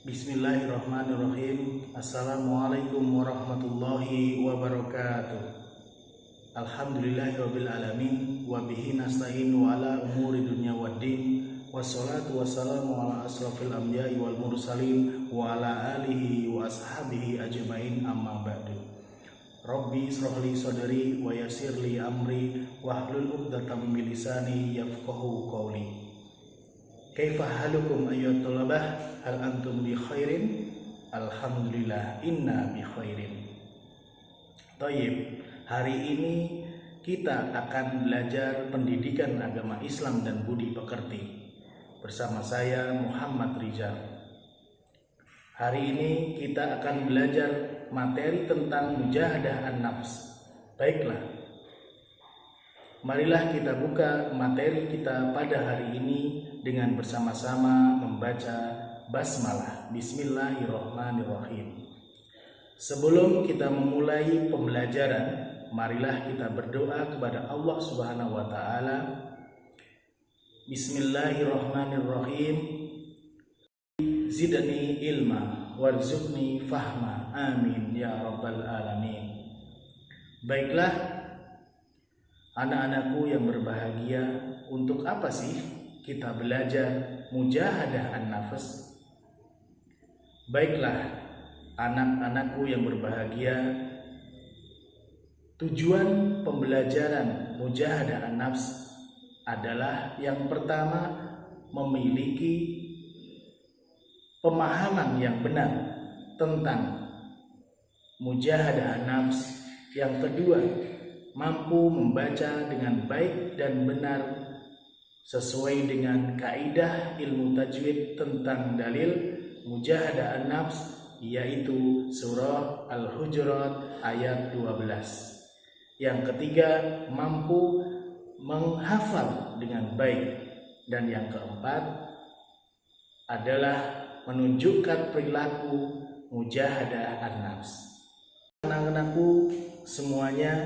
Bismillahirrahmanirrahim. Assalamualaikum warahmatullahi wabarakatuh. Alhamdulillahirabbil alamin wa bihi nasta'inu ala umuri dunya waddin. Wassalatu wassalamu ala asrofil anbiya'i wal mursalin wa ala alihi wa ashabihi ajmain, amma ba'du. Rabbi israhli sadri wa yassirli amri wahlul 'uqdatam min lisani yafqahu qawli. Kaifa halukum ayyuhat thalabah, hal antum bi khairin? Alhamdulillah inna bi khairin. Thayyib, hari ini kita akan belajar pendidikan agama Islam dan budi pekerti bersama saya Muhammad Rizal. Hari ini kita akan belajar materi tentang mujahadah an-nafs. Baiklah, marilah kita buka materi kita pada hari ini dengan bersama-sama membaca basmalah. Bismillahirrahmanirrahim. Sebelum kita memulai pembelajaran, marilah kita berdoa kepada Allah Subhanahu wa taala. Bismillahirrahmanirrahim. Zidni ilma warzuqni fahma. Amin ya rabbal alamin. Baiklah, anak-anakku yang berbahagia, untuk apa sih kita belajar mujahadah an-nafs? Baiklah, anak-anakku yang berbahagia, tujuan pembelajaran mujahadah an-nafs adalah yang pertama, memiliki pemahaman yang benar tentang mujahadah an-nafs. Yang kedua, mampu membaca dengan baik dan benar sesuai dengan kaidah ilmu tajwid tentang dalil mujahadah an-nafs, yaitu surah Al-Hujurat ayat 12. Yang ketiga, mampu menghafal dengan baik. Dan yang keempat adalah menunjukkan perilaku mujahadah an-nafs. Anak-anakku semuanya,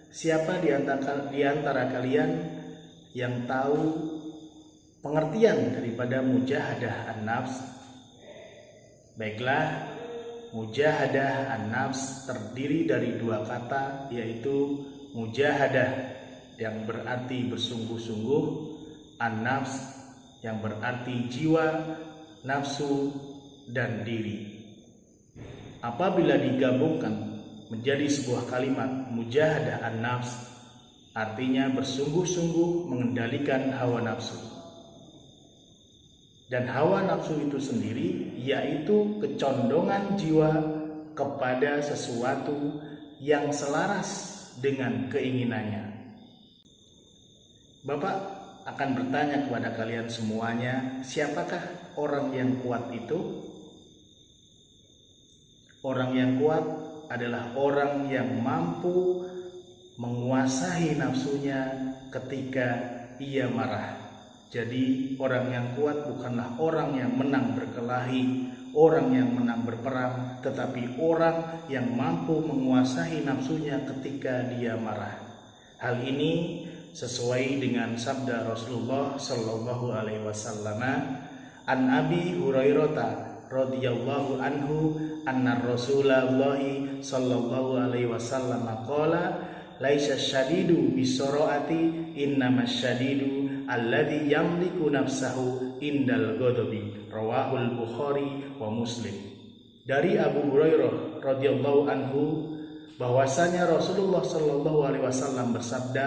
siapa di antara kalian yang tahu pengertian daripada mujahadah an-nafs? Baiklah, mujahadah an-nafs terdiri dari dua kata, yaitu mujahadah yang berarti bersungguh-sungguh, an-nafs yang berarti jiwa, nafsu, dan diri. Apabila digabungkan menjadi sebuah kalimat mujahadah an-nafs, artinya bersungguh-sungguh mengendalikan hawa nafsu. Dan hawa nafsu itu sendiri yaitu kecondongan jiwa kepada sesuatu yang selaras dengan keinginannya. Bapak akan bertanya kepada kalian semuanya, siapakah orang yang kuat itu? Orang yang kuat adalah orang yang mampu menguasai nafsunya ketika ia marah. Jadi orang yang kuat bukanlah orang yang menang berkelahi, orang yang menang berperang, tetapi orang yang mampu menguasai nafsunya ketika dia marah. Hal ini sesuai dengan sabda Rasulullah sallallahu alaihi wasallam, an Abi Hurairah radhiyallahu anhu anna Rasulullah sallallahu alaihi wasallam qala laisa syadidu bisaraati innamas syadidu alladzi yamliku nafsahu indal ghadabi. Rawahul Bukhari wa Muslim. Dari Abu Hurairah radhiyallahu anhu bahwasanya Rasulullah sallallahu alaihi wasallam bersabda,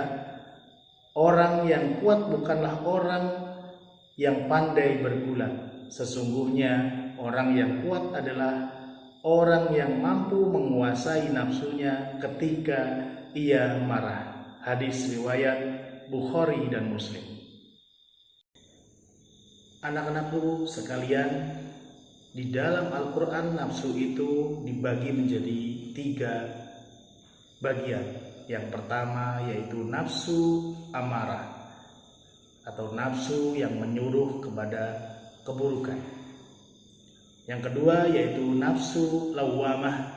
orang yang kuat bukanlah orang yang pandai bergulat. Sesungguhnya orang yang kuat adalah orang yang mampu menguasai nafsunya ketika ia marah. Hadis riwayat Bukhari dan Muslim. Anak-anakku sekalian, di dalam Al-Quran nafsu itu dibagi menjadi 3 bagian. Yang pertama yaitu nafsu amarah atau nafsu yang menyuruh kepada keburukan. Yang kedua yaitu nafsu lawamah,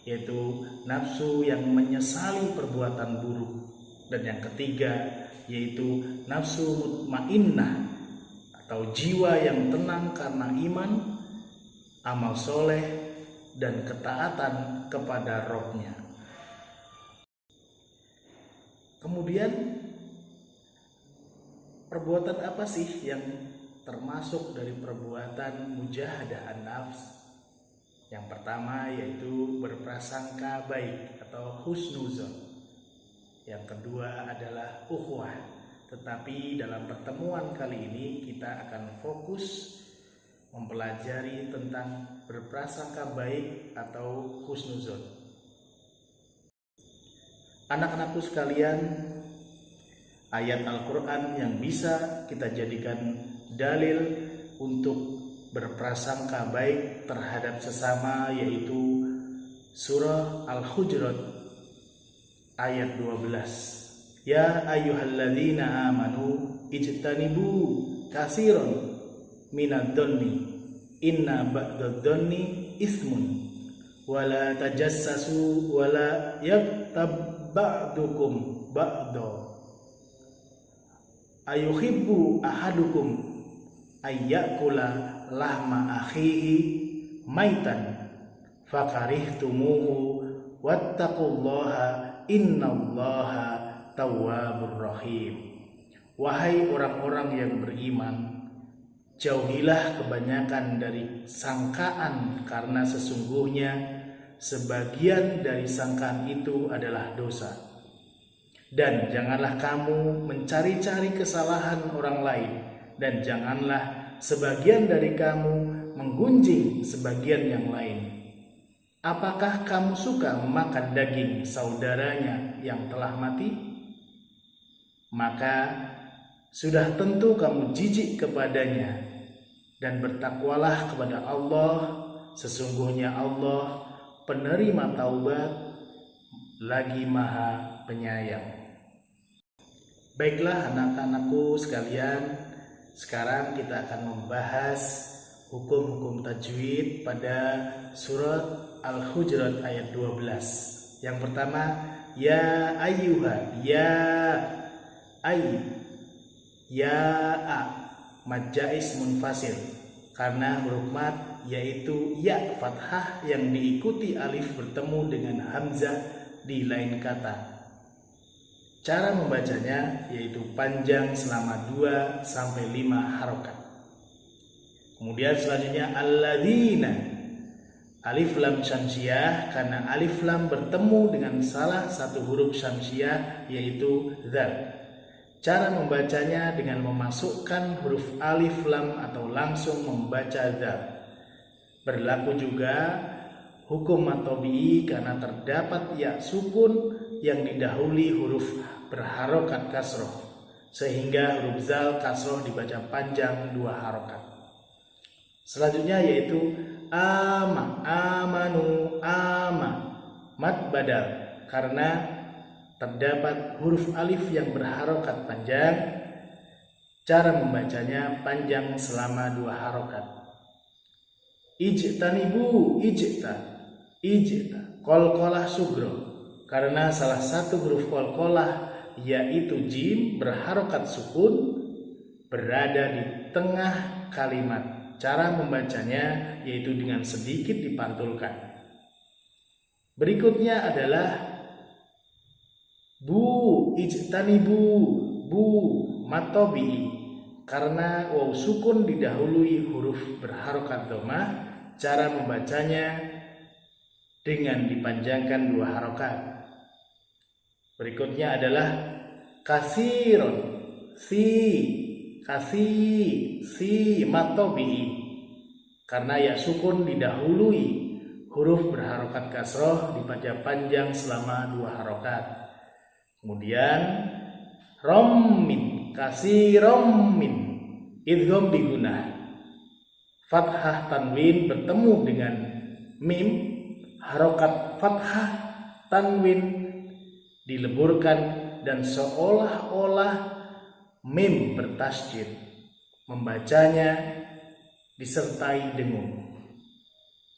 yaitu nafsu yang menyesali perbuatan buruk. Dan yang ketiga yaitu nafsu mutmainnah atau jiwa yang tenang karena iman amal soleh, dan ketaatan kepada Rabb-Nya. Kemudian perbuatan apa sih yang termasuk dari perbuatan mujahadah an-nafs? Yang pertama yaitu berprasangka baik atau husnuzon. Yang kedua adalah ukhuwah. Tetapi dalam pertemuan kali ini kita akan fokus mempelajari tentang berprasangka baik atau husnuzon. Anak-anakku sekalian, ayat Al-Quran yang bisa kita jadikan dalil untuk berprasangka baik terhadap sesama yaitu surah Al-Hujurat ayat 12. Ya ayyuhalladzina amanu ijtanibu katsiran minadh-dhanni inna ba'dadh-dhanni ismun wala tajassasu wala yaktab ba'dukum ba'da ayuhibbu ahadukum ayyakula lahma akhihi maitan fakarihtumuhu wattaqullaha innallaha tawwabur rahim. Wahai orang-orang yang beriman, jauhilah kebanyakan dari sangkaan, karena sesungguhnya sebagian dari sangkaan itu adalah dosa. Dan janganlah kamu mencari-cari kesalahan orang lain, dan janganlah sebagian dari kamu menggunjing sebagian yang lain. Apakah kamu suka memakan daging saudaranya yang telah mati? Maka sudah tentu kamu jijik kepadanya, dan bertakwalah kepada Allah. Sesungguhnya Allah penerima taubat lagi Maha Penyayang. Baiklah anak-anakku sekalian, sekarang kita akan membahas hukum-hukum tajwid pada surat Al-Hujurat ayat 12. Yang pertama, ya ayyuha, ya ay, ya a, mad jaiz munfasil, karena huruf mad yaitu ya fathah yang diikuti alif bertemu dengan hamzah di lain kata. Cara membacanya yaitu panjang selama 2 sampai 5 harokat. Kemudian selanjutnya alladzina, alif lam syamsiyah, karena alif lam bertemu dengan salah satu huruf syamsiyah yaitu dzal. Cara membacanya dengan memasukkan huruf alif lam atau langsung membaca dzal. Berlaku juga hukum at-tabi'i karena terdapat ya sukun yang didahului huruf berharokat kasroh, sehingga huruf zal kasroh dibaca panjang 2 harokat. Selanjutnya yaitu ama, amanu, ama, mad badal, karena terdapat huruf alif yang berharokat panjang. Cara membacanya panjang selama 2 harokat. Ijtanibu, ijta, qalqalah sugro, karena salah satu huruf qalqalah yaitu jim berharokat sukun berada di tengah kalimat. Cara membacanya yaitu dengan sedikit dipantulkan. Berikutnya adalah bu, ijtanibu, bu, matobi, karena waw sukun didahului huruf berharokat dhammah. Cara membacanya dengan dipanjangkan 2 harokat. Berikutnya adalah kasiron, si matobi, karena ya sukun didahului huruf berharokat kasroh dibaca panjang selama 2 harokat. Kemudian rommin, kasirommin, idgham bigunah, fathah tanwin bertemu dengan mim, harokat fathah tanwin dileburkan dan seolah-olah mim bertasydid. Membacanya disertai dengung.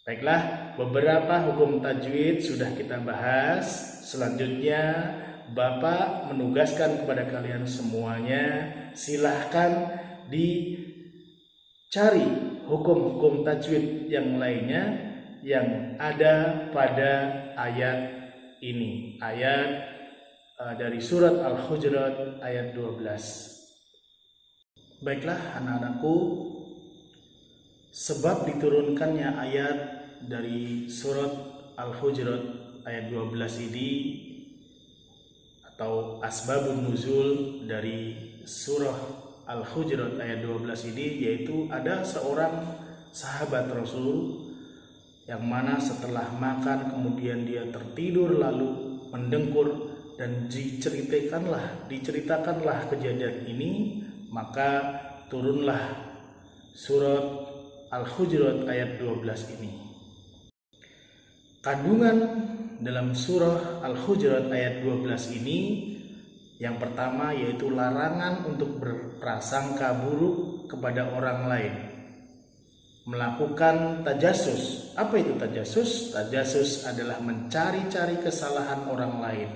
Baiklah, beberapa hukum tajwid sudah kita bahas. Selanjutnya Bapak menugaskan kepada kalian semuanya, silahkan cari hukum-hukum tajwid yang lainnya yang ada pada ayat ini, ayat dari surat Al-Hujurat ayat 12. Baiklah anak-anakku, sebab diturunkannya ayat dari surat Al-Hujurat ayat 12 ini, atau asbabun nuzul dari surah Al-Hujurat ayat 12 ini, yaitu ada seorang sahabat Rasul yang mana setelah makan kemudian dia tertidur lalu mendengkur, dan diceritakanlah kejadian ini, maka turunlah surat Al-Hujurat ayat 12 ini. Kandungan dalam surah Al-Hujurat ayat 12 ini yang pertama yaitu larangan untuk berprasangka buruk kepada orang lain, melakukan tajasus. Apa itu tajasus? Tajasus adalah mencari-cari kesalahan orang lain.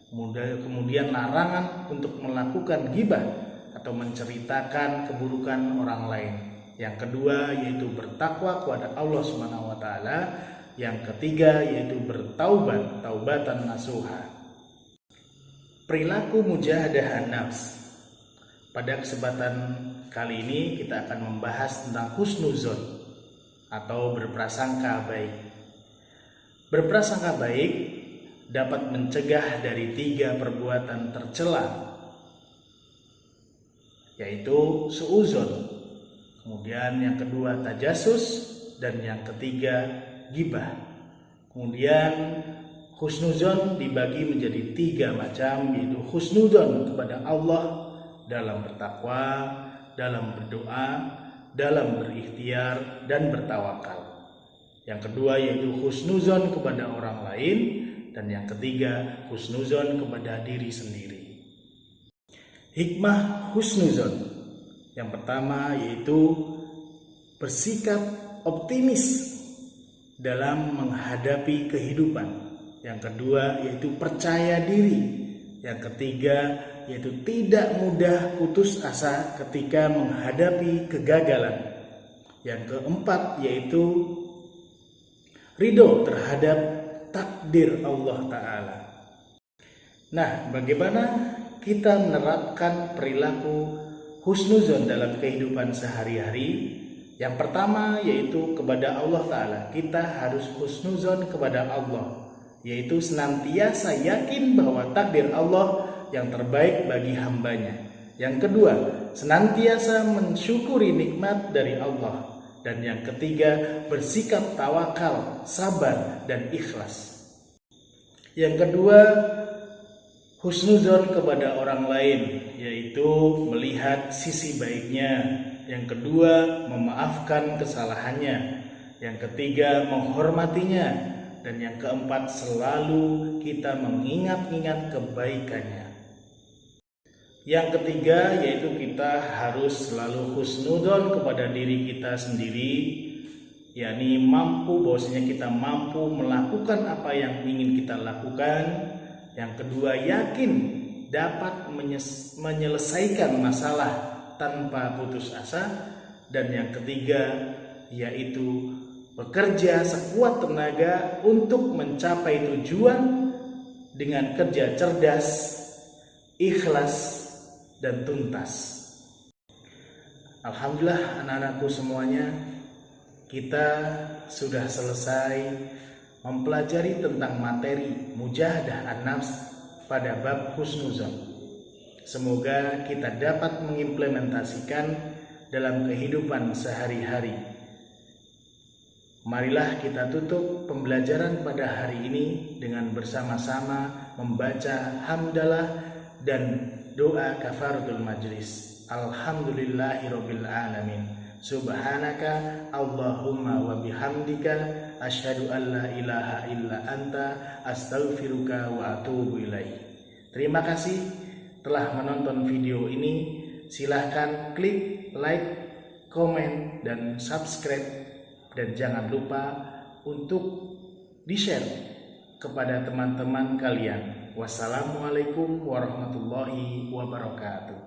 Kemudian larangan untuk melakukan ghibah atau menceritakan keburukan orang lain. Yang kedua yaitu bertakwa kepada Allah Subhanahu wa taala. Yang ketiga yaitu bertaubat, taubatan nasuha. Perilaku mujahadah nafs. Pada kesempatan kali ini kita akan membahas tentang husnuzon atau berprasangka baik. Berprasangka baik dapat mencegah dari 3 perbuatan tercela, yaitu suuzon, kemudian yang kedua tajasus, dan yang ketiga ghibah. Kemudian husnuzon dibagi menjadi 3 macam, yaitu husnuzon kepada Allah dalam bertakwa, dalam berdoa, dalam berikhtiar, dan bertawakal. Yang kedua yaitu husnuzon kepada orang lain, dan yang ketiga husnuzon kepada diri sendiri. Hikmah husnuzon yang pertama yaitu bersikap optimis dalam menghadapi kehidupan. Yang kedua yaitu percaya diri. Yang ketiga yaitu tidak mudah putus asa ketika menghadapi kegagalan. Yang keempat yaitu ridho terhadap takdir Allah Ta'ala. Nah, bagaimana kita menerapkan perilaku husnuzon dalam kehidupan sehari-hari? Yang pertama yaitu kepada Allah Ta'ala. Kita harus husnuzon kepada Allah, yaitu senantiasa yakin bahwa takdir Allah yang terbaik bagi hambanya. Yang kedua, senantiasa mensyukuri nikmat dari Allah. Dan yang ketiga, bersikap tawakal, sabar, dan ikhlas. Yang kedua, husnuzon kepada orang lain, yaitu melihat sisi baiknya. Yang kedua, memaafkan kesalahannya. Yang ketiga, menghormatinya. Dan yang keempat, selalu kita mengingat-ingat kebaikannya. Yang ketiga yaitu kita harus selalu husnuzon kepada diri kita sendiri, yakni bahwasanya kita mampu melakukan apa yang ingin kita lakukan. Yang kedua, yakin dapat menyelesaikan masalah tanpa putus asa. Dan yang ketiga yaitu bekerja sekuat tenaga untuk mencapai tujuan dengan kerja cerdas, ikhlas, dan tuntas. Alhamdulillah anak-anakku semuanya, kita sudah selesai mempelajari tentang materi mujahadah an-nafs pada bab husnuzon. Semoga kita dapat mengimplementasikan dalam kehidupan sehari-hari. Marilah kita tutup pembelajaran pada hari ini dengan bersama-sama membaca hamdalah dan doa kafaratul majlis. Alhamdulillahirabbil alamin. Subhanaka Allahumma wa bihamdika asyhadu an la ilaha illa anta astaghfiruka wa atubu ilaih. Terima kasih telah menonton video ini. Silahkan klik like, komen, dan subscribe. Dan jangan lupa untuk di-share kepada teman-teman kalian. Wassalamualaikum warahmatullahi wabarakatuh.